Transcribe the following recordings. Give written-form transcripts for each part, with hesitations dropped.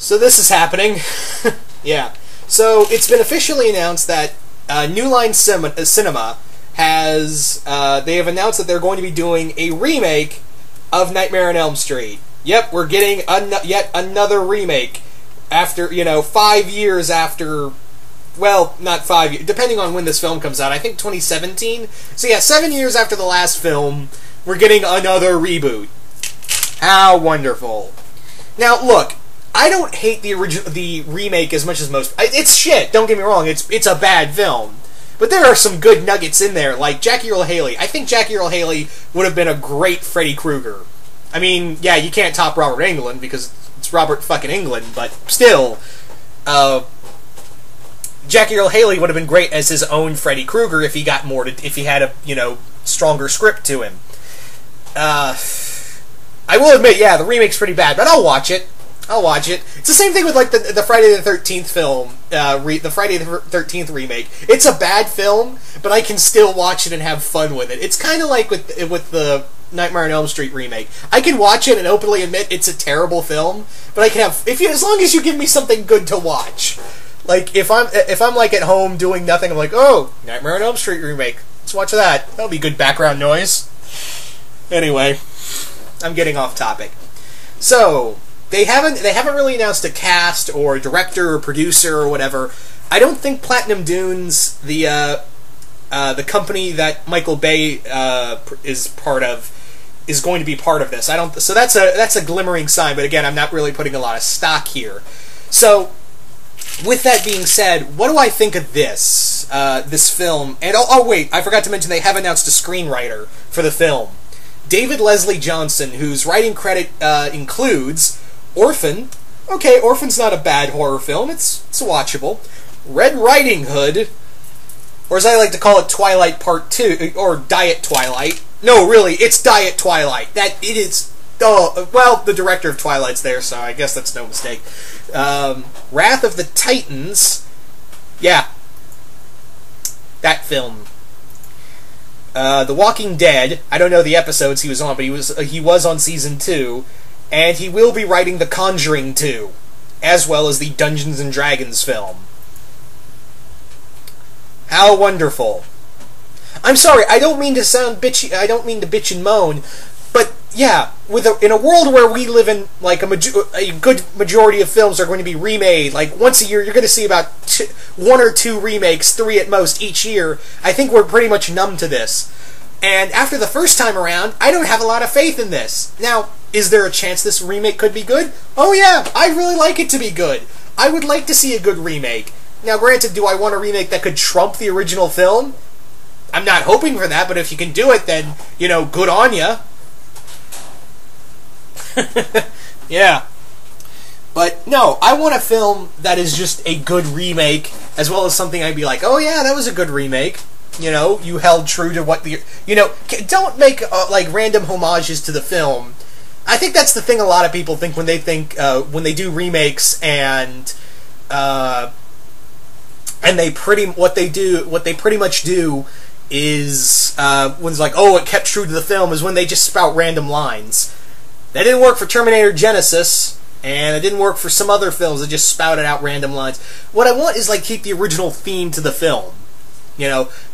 So this is happening. Yeah. So it's been officially announced that New Line Cinema has they have announced that they're going to be doing a remake of Nightmare on Elm Street. Yep, we're getting yet another remake after 5 years after. Well, not 5 years, depending on when this film comes out. I think 2017. So yeah, 7 years after the last film, we're getting another reboot. How wonderful! Now look, I don't hate the remake as much as most. It's shit. Don't get me wrong. It's a bad film, but there are some good nuggets in there, like Jackie Earle Haley. I think Jackie Earle Haley would have been a great Freddy Krueger. I mean, yeah, you can't top Robert Englund because it's Robert fucking Englund, but still, Jackie Earle Haley would have been great as his own Freddy Krueger if he got if he had a stronger script to him. I will admit, yeah, the remake's pretty bad, but I'll watch it. It's the same thing with like the Friday the 13th film, the Friday the 13th remake. It's a bad film, but I can still watch it and have fun with it. It's kind of like with the Nightmare on Elm Street remake. I can watch it and openly admit it's a terrible film, but I can have as long as you give me something good to watch. Like if I'm like at home doing nothing, I'm like, oh, Nightmare on Elm Street remake. Let's watch that. That'll be good background noise. Anyway, I'm getting off topic. So they haven't really announced a cast or director or producer or whatever. I don't think Platinum Dunes, the company that Michael Bay is part of, is going to be part of this. So that's a glimmering sign. But again, I'm not really putting a lot of stock here. So with that being said, what do I think of this film? And oh wait, I forgot to mention they have announced a screenwriter for the film, David Leslie Johnson, whose writing credit includes Orphan. Okay, Orphan's not a bad horror film. It's watchable. Red Riding Hood, or as I like to call it, Twilight Part 2, or Diet Twilight. No, really, it's Diet Twilight. That it is. Oh, well, the director of Twilight's there, so I guess that's no mistake. Wrath of the Titans. Yeah. That film. The Walking Dead. I don't know the episodes he was on, but he was on season 2. And he will be writing The Conjuring 2, as well as the Dungeons and Dragons film. How wonderful. I'm sorry, I don't mean to sound bitchy, I don't mean to bitch and moan, but yeah, in a world where we live in, like, a good majority of films are going to be remade, like, once a year, you're going to see about 1 or 2 remakes, 3 at most, each year. I think we're pretty much numb to this. And after the first time around, I don't have a lot of faith in this. Now, is there a chance this remake could be good? Oh yeah, I'd really like it to be good. I would like to see a good remake. Now granted, do I want a remake that could trump the original film? I'm not hoping for that, but if you can do it, then, good on ya. Yeah. But no, I want a film that is just a good remake, as well as something I'd be like, oh yeah, that was a good remake. You held true to what the... don't make, like, random homages to the film. I think that's the thing a lot of people think when they do remakes and they what they pretty much do is, when it's like, oh, it kept true to the film, is when they just spout random lines. That didn't work for Terminator Genisys, and it didn't work for some other films that just spouted out random lines. What I want is, like, keep the original theme to the film.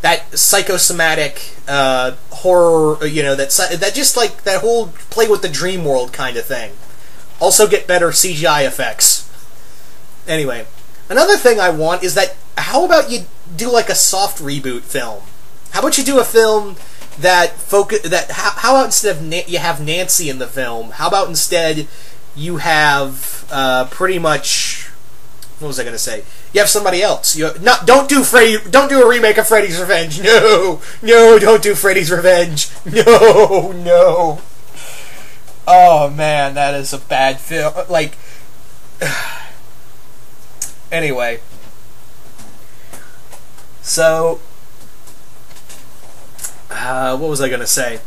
That psychosomatic horror, that just like that whole play with the dream world kind of thing. Also get better CGI effects. Anyway, another thing I want is that, how about you do like a soft reboot film? How about you do a film that how about instead of you have Nancy in the film, how about instead you have pretty much, what was I going to say? You have somebody else. Don't do a remake of Freddy's Revenge. No, don't do Freddy's Revenge. No. Oh man, that is a bad film. Like, anyway. So, what was I gonna say?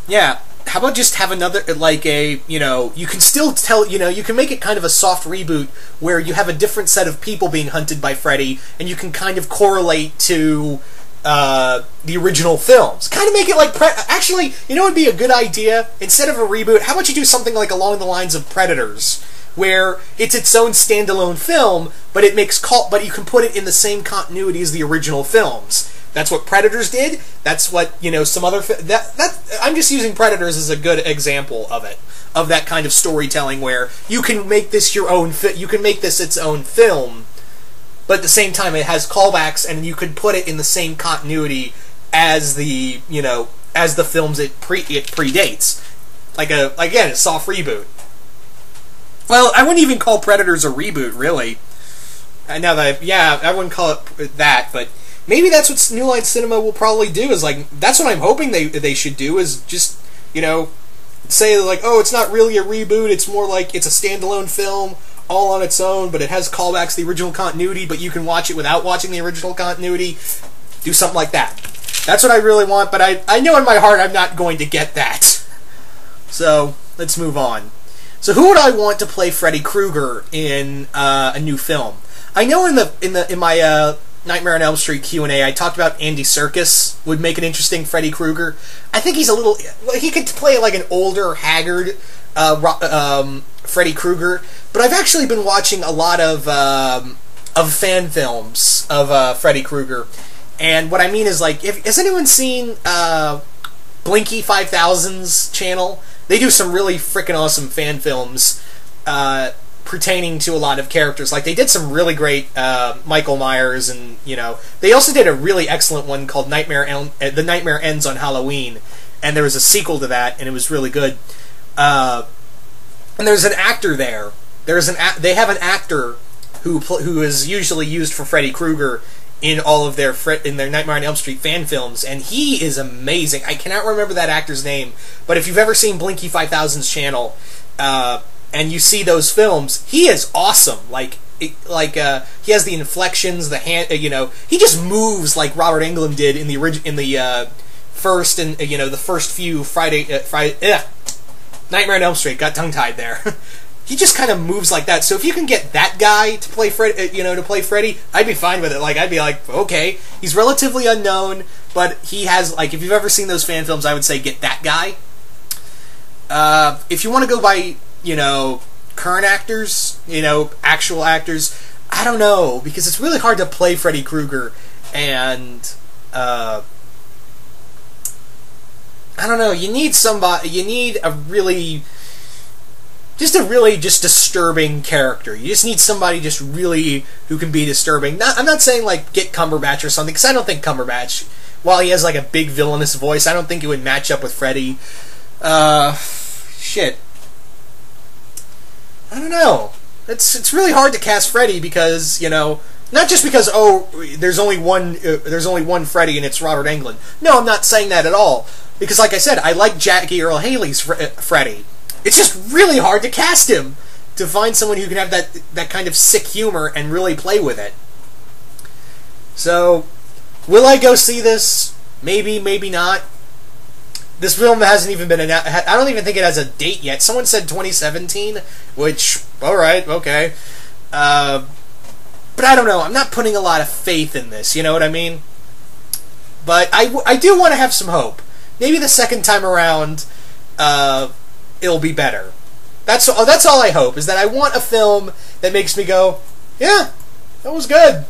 Yeah. How about just have another, like a, you can still tell, you can make it kind of a soft reboot where you have a different set of people being hunted by Freddy, and you can kind of correlate to the original films. Kind of make it like, actually, it would be a good idea, instead of a reboot, how about you do something like along the lines of Predators, where it's its own standalone film, but but you can put it in the same continuity as the original films. That's what Predators did. That's what, some other I'm just using Predators as a good example of it, of that kind of storytelling where you can make this you can make this its own film, but at the same time it has callbacks, and you could put it in the same continuity as the films it predates, like a soft reboot. Well, I wouldn't even call Predators a reboot, really. Now that I wouldn't call it that, but maybe that's what New Line Cinema will probably do. Is that's what I'm hoping they should do. Is just say oh, it's not really a reboot. It's more like it's a standalone film all on its own, but it has callbacks to the original continuity. But you can watch it without watching the original continuity. Do something like that. That's what I really want. But I know in my heart I'm not going to get that. So let's move on. So who would I want to play Freddy Krueger in a new film? I know in my Nightmare on Elm Street Q&A, I talked about Andy Serkis would make an interesting Freddy Krueger. I think he's he could play like an older, haggard Freddy Krueger. But I've actually been watching a lot of fan films of Freddy Krueger, and what I mean is has anyone seen Blinky 5000's channel? They do some really freaking awesome fan films pertaining to a lot of characters. Like, they did some really great Michael Myers, and, they also did a really excellent one called The Nightmare Ends on Halloween, and there was a sequel to that, and it was really good. And there's an actor there. They have an actor who is usually used for Freddy Krueger in all of their Nightmare on Elm Street fan films, and he is amazing. I cannot remember that actor's name, but if you've ever seen Blinky 5000's channel, and you see those films, he is awesome. He has the inflections, the hand, he just moves like Robert Englund did in the first few Nightmare on Elm Street. Got tongue-tied there. He just kind of moves like that. So if you can get that guy to play Freddy, I'd be fine with it. I'd be like, okay, he's relatively unknown, but he has, if you've ever seen those fan films, I would say get that guy. If you want to go by, current actors, actual actors, I don't know, because it's really hard to play Freddy Krueger, and, I don't know, you need a really disturbing character. You just need somebody who can be disturbing. I'm not saying, get Cumberbatch or something, because I don't think Cumberbatch, while he has, a big villainous voice, I don't think it would match up with Freddy. Shit. I don't know. It's really hard to cast Freddy because, not just because, there's only one Freddy and it's Robert Englund. No, I'm not saying that at all. Because, like I said, I like Jackie Earle Haley's Freddy. It's just really hard to cast him, to find someone who can have that kind of sick humor and really play with it. So, will I go see this? Maybe, maybe not. This film hasn't even been announced. I don't even think it has a date yet. Someone said 2017, which, alright, okay. But I don't know. I'm not putting a lot of faith in this, you know what I mean? But I do want to have some hope. Maybe the second time around, it'll be better. That's all I hope, is that I want a film that makes me go, yeah, that was good.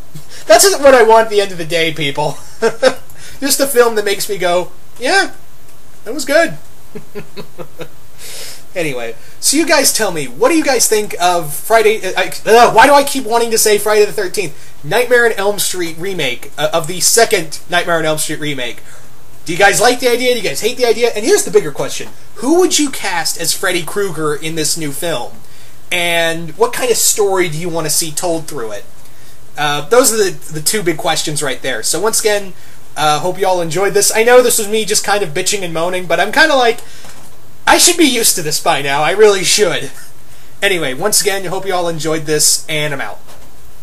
That's what I want at the end of the day, people. Just a film that makes me go, yeah, that was good. Anyway, so you guys tell me, what do you guys think of Friday... why do I keep wanting to say Friday the 13th? Nightmare on Elm Street remake, of the second Nightmare on Elm Street remake. Do you guys like the idea? Do you guys hate the idea? And here's the bigger question. Who would you cast as Freddy Krueger in this new film? And what kind of story do you want to see told through it? Those are the two big questions right there. So once again, hope you all enjoyed this. I know this was me just kind of bitching and moaning, but I'm kind of like, I should be used to this by now. I really should. Anyway, once again, I hope you all enjoyed this, and I'm out.